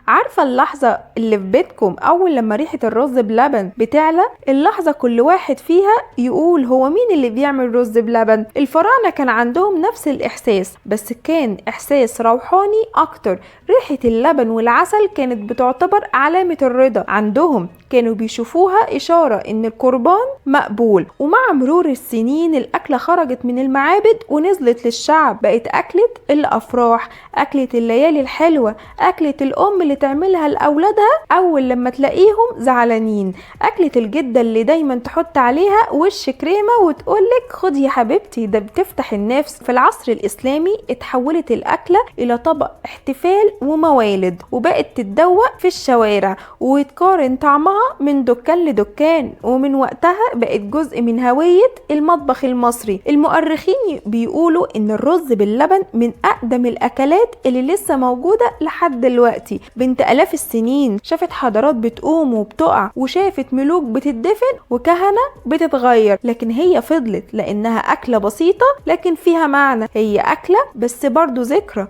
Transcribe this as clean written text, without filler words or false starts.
عارفة اللحظة اللي في بيتكم أول لما ريحة الرز بلبن بتعلى؟ اللحظة كل واحد فيها يقول هو مين اللي بيعمل رز بلبن؟ الفراعنة كان عندهم نفس الإحساس، بس كان إحساس روحاني أكتر. ريحة اللبن والعسل كانت بتعتبر علامة الرضا عندهم، كانوا بيشوفوها إشارة إن القربان مقبول. ومع مرور السنين الأكلة خرجت من المعابد ونزلت للشعب، بقت أكلة الأفراح، أكلة الليالي الحلوة، أكلة الأم اللي تعملها لأولادها أول لما تلاقيهم زعلانين، أكلة الجدة اللي دايما تحط عليها وش كريمة وتقولك خد يا حبيبتي ده بتفتح النفس. في العصر الإسلامي اتحولت الأكلة إلى طبق احتفال وموالد، وبقت تتدوق في الشوارع ويتقارن طعمها من دكان لدكان، ومن وقتها بقت جزء من هوية المطبخ المصري. المؤرخين بيقولوا إن الرز باللبن من أقدم الأكلات اللي لسه موجودة لحد دلوقتي. بنت آلاف السنين شافت حضارات بتقوم وبتقع، وشافت ملوك بتدفن وكهنة بتتغير، لكن هي فضلت لأنها أكلة بسيطة لكن فيها معنى. هي أكلة بس برضو ذكرى.